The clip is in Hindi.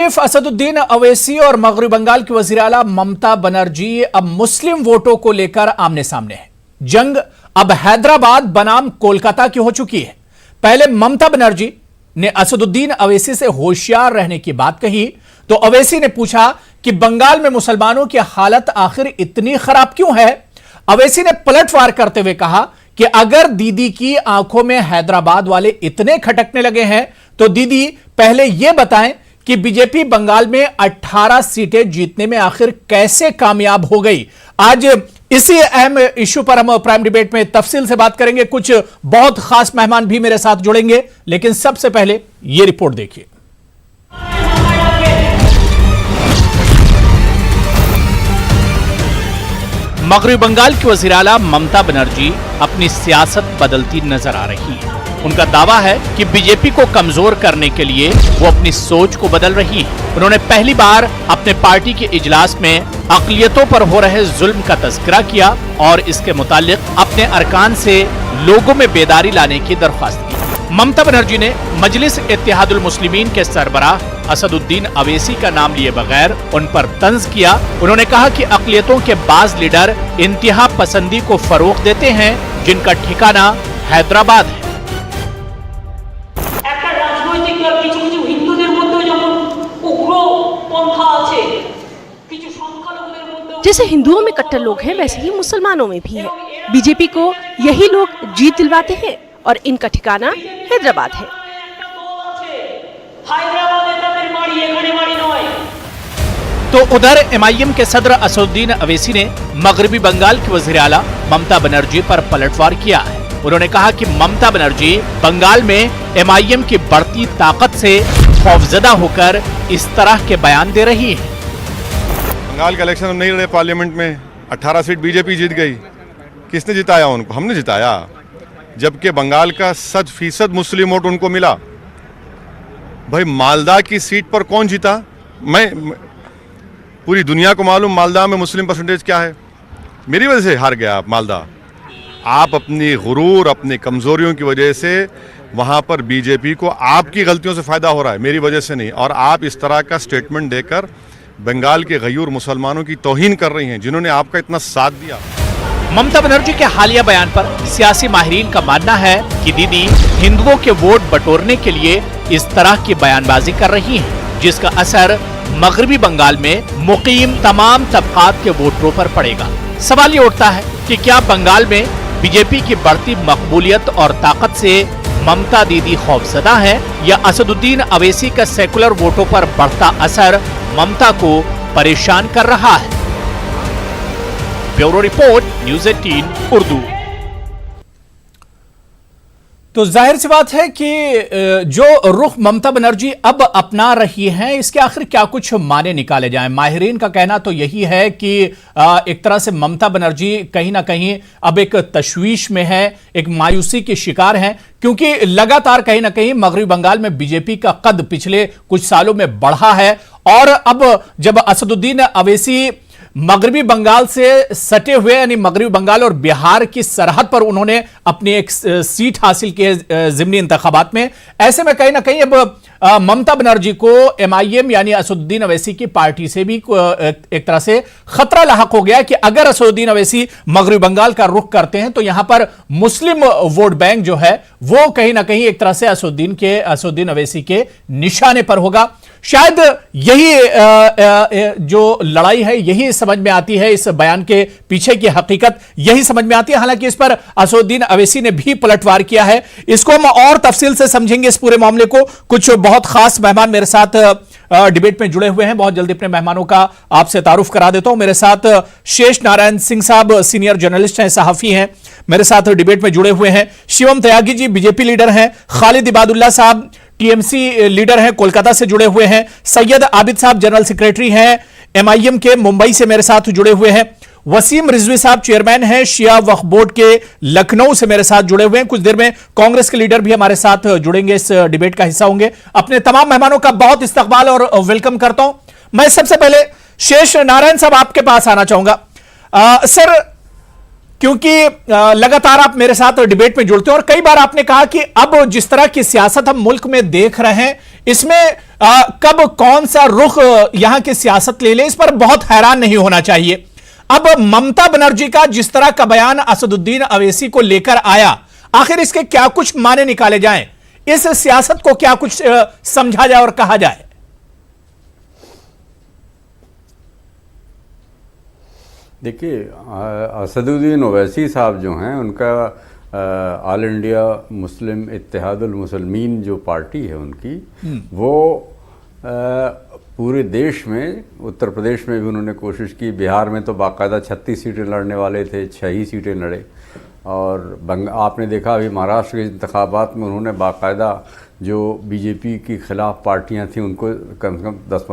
असदुद्दीन अवैसी और मगरबी बंगाल की वज़ीर आला ममता बनर्जी अब मुस्लिम वोटों को लेकर आमने सामने है। जंग अब हैदराबाद बनाम कोलकाता की हो चुकी है। पहले ममता बनर्जी ने असदुद्दीन अवैसी से होशियार रहने की बात कही तो अवैसी ने पूछा कि बंगाल में मुसलमानों की हालत आखिर इतनी खराब क्यों है। अवैसी ने पलटवार करते हुए कहा कि अगर दीदी की आंखों में हैदराबाद वाले इतने खटकने लगे हैं तो दीदी पहले यह बताएं कि बीजेपी बंगाल में 18 सीटें जीतने में आखिर कैसे कामयाब हो गई। आज इसी अहम इश्यू पर हम प्राइम डिबेट में तफसील से बात करेंगे। कुछ बहुत खास मेहमान भी मेरे साथ जुड़ेंगे, लेकिन सबसे पहले यह रिपोर्ट देखिए। मगरबी बंगाल की वज़ीर आला ममता बनर्जी अपनी सियासत बदलती नजर आ रही है। उनका दावा है कि बीजेपी को कमजोर करने के लिए वो अपनी सोच को बदल रही है। उन्होंने पहली बार अपने पार्टी के इजलास में अक़लियतों पर हो रहे जुल्म का तज़किरा किया और इसके मुतालिक अपने अरकान से लोगों में बेदारी लाने की दरख्वास्त की। ममता बनर्जी ने मजलिस इत्तेहादुल मुस्लिमीन के सरबराह असदुद्दीन अवैसी का नाम लिए बगैर उन पर तंज किया। उन्होंने कहा कि अक़लियतों के बाज लीडर इंतहा पसंदी को फरोग़ देते हैं, जिनका ठिकाना हैदराबाद है। जैसे हिंदुओं में कट्टर लोग हैं, वैसे ही मुसलमानों में भी है। बीजेपी को यही लोग जीत दिलवाते हैं और इनका ठिकाना हैदराबाद है। तो उधर एमआईएम के सदर असदुद्दीन अवैसी ने मगरबी बंगाल की वज़ीर आला ममता बनर्जी पर पलटवार किया है। उन्होंने कहा कि ममता बनर्जी बंगाल में एमआईएम की बढ़ती ताकत से खौफजदा होकर इस तरह के बयान दे रही है। बंगाल का इलेक्शन नहीं लड़े, पार्लियामेंट में 18 सीट बीजेपी जीत गई। किसने जिताया उनको? हमने जिताया, जबकि बंगाल का 100% मुस्लिम वोट उनको मिला। भाई मालदा की सीट पर कौन जीता? मैं पूरी दुनिया को मालूम मालदा में मुस्लिम परसेंटेज क्या है। मेरी वजह से हार गया आप मालदा। आप अपनी गुरूर, अपनी कमजोरियों की वजह से वहां पर बीजेपी को आपकी गलतियों से फायदा हो रहा है, मेरी वजह से नहीं। और आप इस तरह का स्टेटमेंट देकर बंगाल के गयूर मुसलमानों की तौहीन कर रही हैं, जिन्होंने आपका इतना साथ दिया। ममता बनर्जी के हालिया बयान पर सियासी माहिरीन का मानना है कि दीदी हिंदुओं के वोट बटोरने के लिए इस तरह की बयानबाजी कर रही हैं, जिसका असर मगरबी बंगाल में मुकीम तमाम तबकात के वोटरों पर पड़ेगा। सवाल ये उठता है कि क्या बंगाल में बीजेपी की बढ़ती मकबूलियत और ताकत से ममता दीदी खौफजदा है, या असदुद्दीन अवैसी का सेकुलर वोटों पर बढ़ता असर ममता को परेशान कर रहा है। Bureau report, news 18 Urdu. तो जाहिर सी बात है कि जो रुख ममता बनर्जी अब अपना रही हैं, इसके आखिर क्या कुछ माने निकाले जाएं। माहिरीन का कहना तो यही है कि एक तरह से ममता बनर्जी कहीं ना कहीं अब एक तशवीश में है, एक मायूसी की शिकार हैं, क्योंकि लगातार कहीं ना कहीं मगरबी बंगाल में बीजेपी का कद पिछले कुछ सालों में बढ़ा है। और अब जब असदुद्दीन अवैसी मगरबी बंगाल से सटे हुए, यानी मगरबी बंगाल और बिहार की सरहद पर उन्होंने अपनी एक सीट हासिल की है ज़िमनी इंतखाबात में, ऐसे में कहीं ना कहीं अब ममता बनर्जी को एमआईएम यानी असदुद्दीन अवैसी की पार्टी से भी एक तरह से खतरा लाहक हो गया कि अगर असदुद्दीन अवैसी मगरबी बंगाल का रुख करते हैं तो यहां पर मुस्लिम वोट बैंक जो है वो कहीं ना कहीं एक तरह से असदुद्दीन अवैसी के निशाने पर होगा। शायद यही जो लड़ाई है यही समझ में आती है, इस बयान के पीछे की हकीकत यही समझ में आती है। हालांकि इस पर असदुद्दीन अवैसी ने भी पलटवार किया है। इसको हम और तफसील से समझेंगे इस पूरे मामले को। कुछ बहुत खास मेहमान मेरे साथ डिबेट में जुड़े हुए हैं। बहुत जल्दी अपने मेहमानों का आपसे तारुफ करा देता हूं। मेरे साथ शेष नारायण सिंह साहब सीनियर जर्नलिस्ट हैं, सहाफी हैं, मेरे साथ डिबेट में जुड़े हुए हैं। शिवम त्यागी जी बीजेपी लीडर हैं। खालिद इबादुल्ला साहब टीएमसी लीडर हैं, कोलकाता से जुड़े हुए हैं। सैयद आबिद साहब जनरल सेक्रेटरी हैं एमआईएम के, मुंबई से मेरे साथ जुड़े हुए हैं। वसीम रिजवी साहब चेयरमैन हैं शिया वक्फ बोर्ड के, लखनऊ से मेरे साथ जुड़े हुए हैं। कुछ देर में कांग्रेस के लीडर भी हमारे साथ जुड़ेंगे, इस डिबेट का हिस्सा होंगे। अपने तमाम मेहमानों का बहुत इस्तकबाल और वेलकम करता हूं। मैं सबसे पहले शेष नारायण साहब आपके पास आना चाहूंगा। सर, क्योंकि लगातार आप मेरे साथ डिबेट में जुड़ते हैं और कई बार आपने कहा कि अब जिस तरह की सियासत हम मुल्क में देख रहे हैं इसमें कब कौन सा रुख यहां की सियासत ले ले, इस पर बहुत हैरान नहीं होना चाहिए। अब ममता बनर्जी का जिस तरह का बयान असदुद्दीन अवैसी को लेकर आया, आखिर इसके क्या कुछ माने निकाले जाएं, इस सियासत को क्या कुछ समझा जाए और कहा जाए? देखिए, असदुद्दीन ओवैसी साहब जो हैं, उनका all India Muslim Ittehadul Muslimeen जो पार्टी है उनकी, वो पूरे देश में, उत्तर प्रदेश में भी उन्होंने कोशिश की, बिहार में तो बाकायदा 36 सीटें लड़ने वाले थे, 6 ही सीटें लड़े, और आपने देखा अभी महाराष्ट्र के इंतखाबात में उन्होंने बाकायदा जो बीजेपी के खिलाफ पार्टियां थी उनको कम से कम 10-15